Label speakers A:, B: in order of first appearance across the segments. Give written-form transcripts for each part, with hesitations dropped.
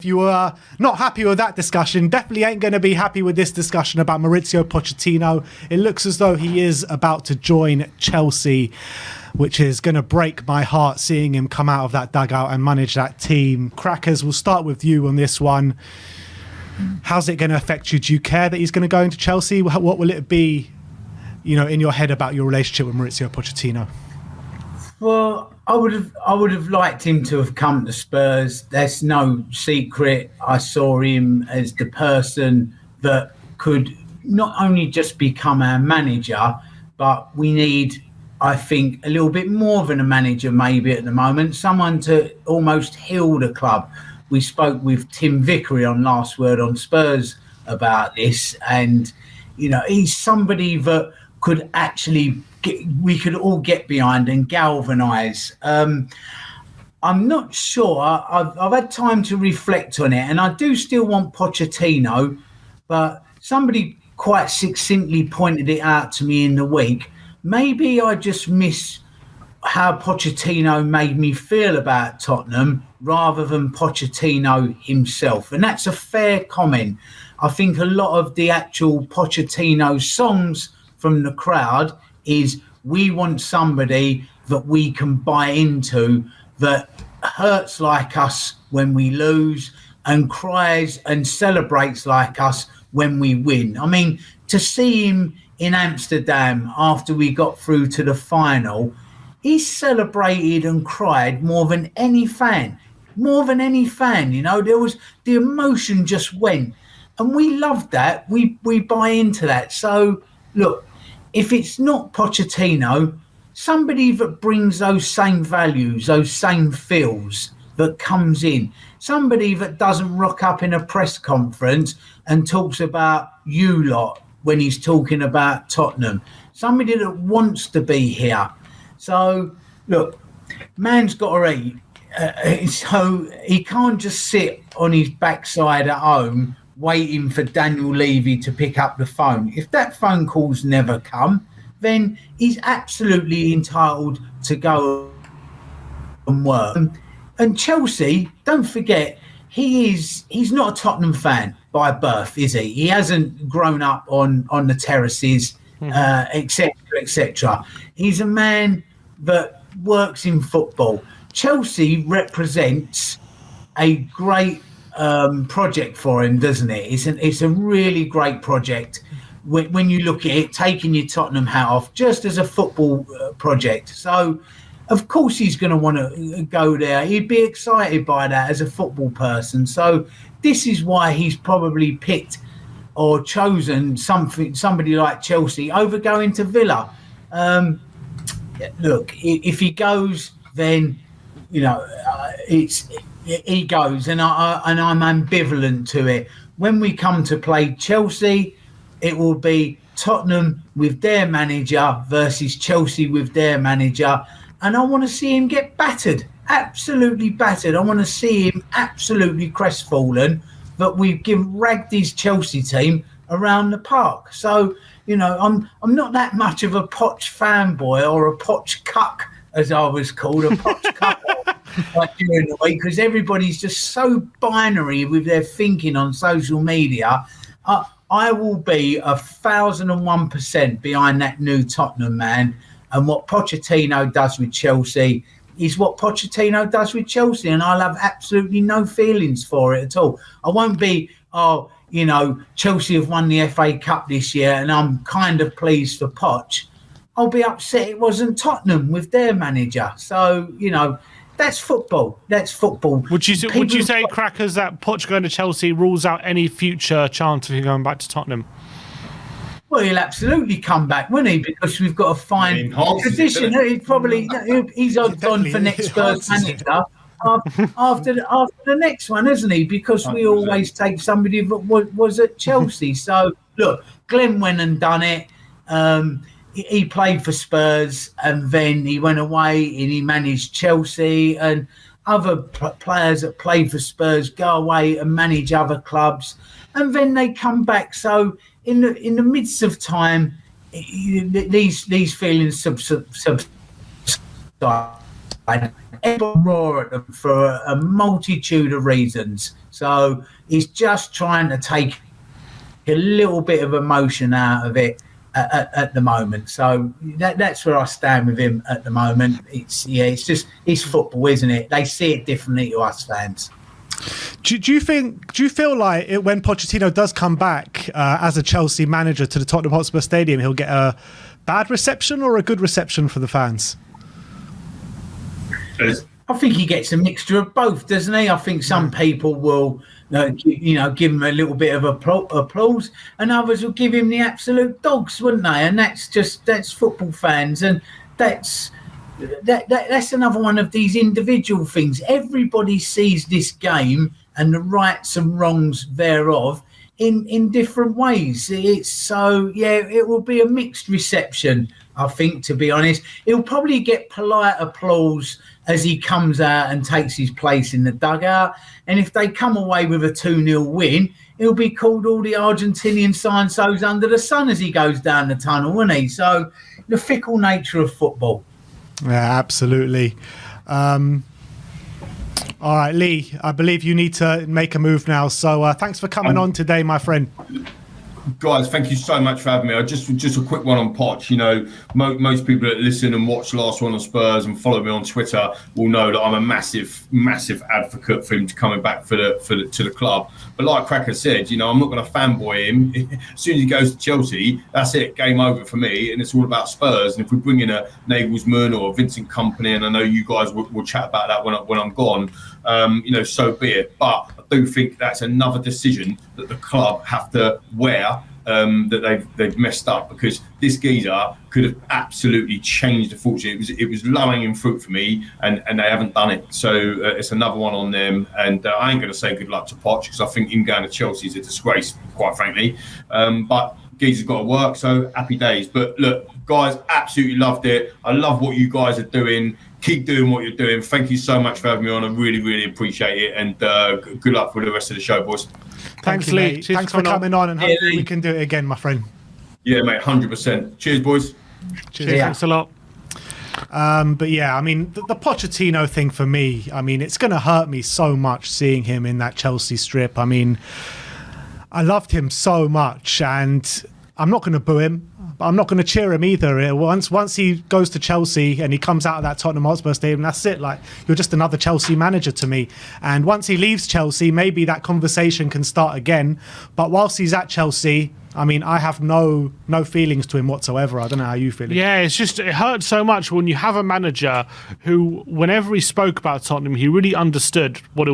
A: If you are not happy with that discussion, definitely ain't going to be happy with this discussion about Mauricio Pochettino. It looks as though he is about to join Chelsea, which is going to break my heart seeing him come out of that dugout and manage that team. Crackers, we'll start with you on this one. How's it going to affect you? Do you care that he's going to go into Chelsea? What will it be, in your head about your relationship with Mauricio Pochettino?
B: Well, I would have liked him to have come to Spurs. There's no secret. I saw him as the person that could not only just become our manager, but we need, I think, a little bit more than a manager maybe at the moment, someone to almost heal the club. We spoke with Tim Vickery on Last Word on Spurs about this, and, he's somebody that could actually we could all get behind and galvanise. I'm not sure. I've had time to reflect on it, and I do still want Pochettino, but somebody quite succinctly pointed it out to me in the week. Maybe I just miss how Pochettino made me feel about Tottenham rather than Pochettino himself. And that's a fair comment. I think a lot of the actual Pochettino songs from the crowd is we want somebody that we can buy into, that hurts like us when we lose and cries and celebrates like us when we win. I mean, to see him in Amsterdam after we got through to the final, he celebrated and cried more than any fan. There was the emotion just went, and we loved that. We buy into that. So look, if it's not Pochettino, somebody that brings those same values, those same feels, that comes in, somebody that doesn't rock up in a press conference and talks about you lot when he's talking about Tottenham, somebody that wants to be here. So look, man's got to eat. So he can't just sit on his backside at home waiting for Daniel Levy to pick up the phone. If that phone call's never come, then he's absolutely entitled to go and work. And Chelsea, don't forget, he's not a Tottenham fan by birth, is he? He hasn't grown up on the terraces, etc., etc. He's a man that works in football. Chelsea represents a great project for him, doesn't it? It's a really great project when you look at it, taking your Tottenham hat off just as a football project. So of course he's going to want to go there. He'd be excited by that as a football person. So this is why he's probably picked or chosen somebody like Chelsea over going to Villa. Look, if he goes, then he goes, and I'm ambivalent to it. When we come to play Chelsea, it will be Tottenham with their manager versus Chelsea with their manager, and I want to see him get battered, absolutely battered. I want to see him absolutely crestfallen that we've ragged his Chelsea team around the park. So I'm not that much of a Poch fanboy or a Poch cuck, as I was called, a Poch cuck. During the week, because everybody's just so binary with their thinking on social media. I will be 1,001% behind that new Tottenham man, and what Pochettino does with Chelsea is what Pochettino does with Chelsea, and I'll have absolutely no feelings for it at all. I won't be, Chelsea have won the FA Cup this year and I'm kind of pleased for Poch. I'll be upset it wasn't Tottenham with their manager. So, that's football. Would you
C: say, Crackers, that Poch going to Chelsea rules out any future chance of him going back to Tottenham?
B: Well, he'll absolutely come back, won't he? Because we've got a fine tradition. He's odds on for next Spurs manager after the next one, isn't he? Because we always take somebody that was at Chelsea. So look, Glenn went and done it. He played for Spurs and then he went away and he managed Chelsea, and other players that played for Spurs go away and manage other clubs and then they come back. So in the midst of time, these feelings subside. Everyone roar at them for a multitude of reasons. So he's just trying to take a little bit of emotion out of it at the moment. So that's where I stand with him at the moment. It's football, isn't it? They see it differently to us fans.
A: Do you feel like when Pochettino does come back as a Chelsea manager to the Tottenham Hotspur Stadium, he'll get a bad reception or a good reception for the fans?
B: I think he gets a mixture of both, doesn't he? I think some people will, give him a little bit of applause, and others will give him the absolute dogs, wouldn't they? And that's football fans, and that's another one of these individual things. Everybody sees this game and the rights and wrongs thereof in different ways. It will be a mixed reception, I think, to be honest. He'll probably get polite applause as he comes out and takes his place in the dugout. And if they come away with a 2-0 win, he'll be called all the Argentinian so-and-sos under the sun as he goes down the tunnel, won't he? So the fickle nature of football.
A: Yeah, absolutely. All right, Lee, I believe you need to make a move now. So thanks for coming on today, my friend.
D: Guys, thank you so much for having me. Just a quick one on Poch. Most people that listen and watch the last one on Spurs and follow me on Twitter will know that I'm a massive advocate for him coming back to the club. But like Cracker said, I'm not going to fanboy him. As soon as he goes to Chelsea, that's it, game over for me. And it's all about Spurs. And if we bring in a Nagelsmann or a Vincent Kompany, and I know you guys will chat about that when I'm gone, so be it. But I do think that's another decision that the club have to wear, that they've messed up, because this geezer could have absolutely changed the fortune. It was low-hanging fruit for me, and they haven't done it. So it's another one on them. And I ain't going to say good luck to Poch, because I think him going to Chelsea is a disgrace, quite frankly. But geezer's got to work, so happy days. But look, guys, absolutely loved it. I love what you guys are doing. Keep doing what you're doing. Thank you so much for having me on. I really, really appreciate it. And good luck for the rest of the show, boys.
A: Thanks, Lee. Thanks for coming on, and hopefully we can do it again, my friend.
D: Yeah, mate, 100%. Cheers, boys.
A: Cheers.
B: Yeah.
C: Thanks a lot.
A: But yeah, I mean, the Pochettino thing for me, I mean, it's going to hurt me so much seeing him in that Chelsea strip. I mean, I loved him so much, and I'm not going to boo him. I'm not going to cheer him either. Once he goes to Chelsea and he comes out of that Tottenham Hotspur Stadium, that's it. Like, you're just another Chelsea manager to me. And once he leaves Chelsea, maybe that conversation can start again. But whilst he's at Chelsea, I mean, I have no feelings to him whatsoever. I don't know how you feel.
C: Yeah, it hurts so much when you have a manager who, whenever he spoke about Tottenham, he really understood what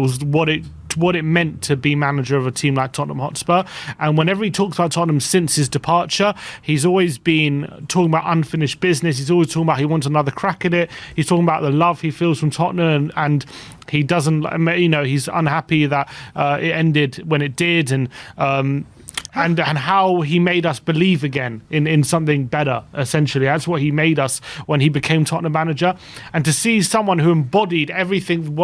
C: it meant to be manager of a team like Tottenham Hotspur. And whenever he talks about Tottenham since his departure, he's always been talking about unfinished business. He's always talking about he wants another crack at it. He's talking about the love he feels from Tottenham, and he doesn't, he's unhappy that it ended when it did, and how he made us believe again in something better, essentially. That's what he made us when he became Tottenham manager. And to see someone who embodied everything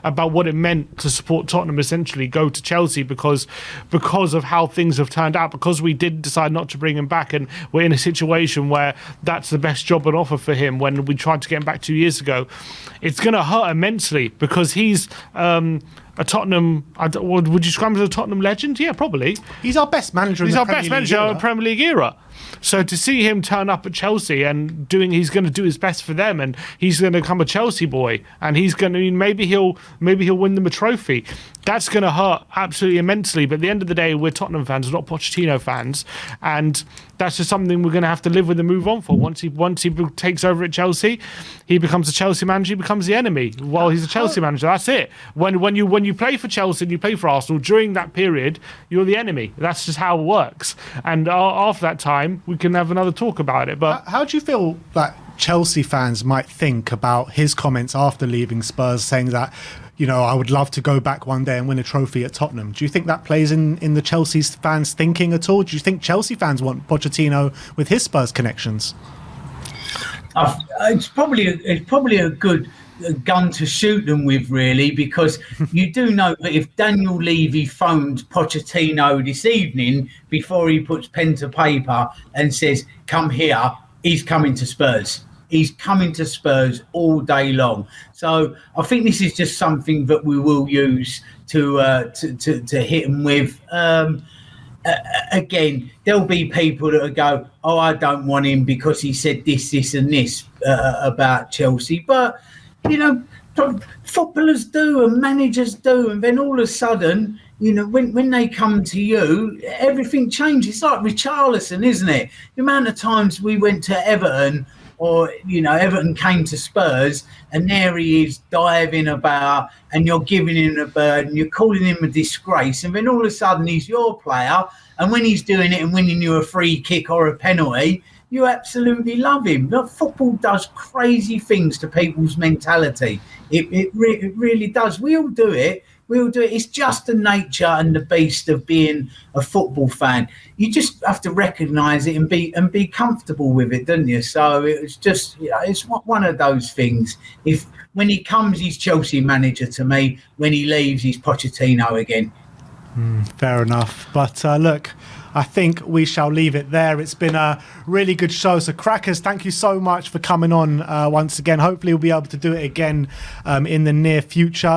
C: about what it meant to support Tottenham essentially go to Chelsea because of how things have turned out, because we did decide not to bring him back, and we're in a situation where that's the best job on offer for him when we tried to get him back 2 years ago, it's going to hurt immensely, because he's a Tottenham, would you describe him as a Tottenham legend? Yeah, probably.
A: He's our best manager in the Premier League era. He's our best manager in the
C: Premier League era. So to see him turn up at Chelsea and he's going to do his best for them, and he's going to become a Chelsea boy, and he's going to, maybe he'll win them a trophy. That's going to hurt absolutely immensely. But at the end of the day, we're Tottenham fans, we're not Pochettino fans, and that's just something we're going to have to live with and move on for. Once he takes over at Chelsea, he becomes a Chelsea manager. He becomes the enemy while he's a Chelsea manager. That's it. When you play for Chelsea and you play for Arsenal during that period, you're the enemy. That's just how it works. And after that time, we can have another talk about it. But
A: how do you feel that Chelsea fans might think about his comments after leaving Spurs, saying that, I would love to go back one day and win a trophy at Tottenham? Do you think that plays in the Chelsea fans' thinking at all? Do you think Chelsea fans want Pochettino with his Spurs connections?
B: It's probably a good gun to shoot them with, really, because you do know that if Daniel Levy phoned Pochettino this evening before he puts pen to paper and says, "Come here," he's coming to Spurs. He's coming to Spurs all day long. So I think this is just something that we will use to hit them with. Again, there'll be people that will go, "Oh, I don't want him because he said this, and this about Chelsea." But footballers do, and managers do, and then all of a sudden, when they come to you, everything changes. It's like Richarlison, isn't it? The amount of times we went to Everton, or Everton came to Spurs, and there he is diving about, and you're giving him a bird, and you're calling him a disgrace, and then all of a sudden he's your player, and when he's doing it and winning you a free kick or a penalty, you absolutely love him. But football does crazy things to people's mentality. It really does. We all do it. It's just the nature and the beast of being a football fan. You just have to recognise it and be comfortable with it, don't you? So it's just, it's one of those things. When he comes, he's Chelsea manager to me. When he leaves, he's Pochettino again.
A: Fair enough. But look, I think we shall leave it there. It's been a really good show. So Crackers, thank you so much for coming on once again. Hopefully we'll be able to do it again in the near future.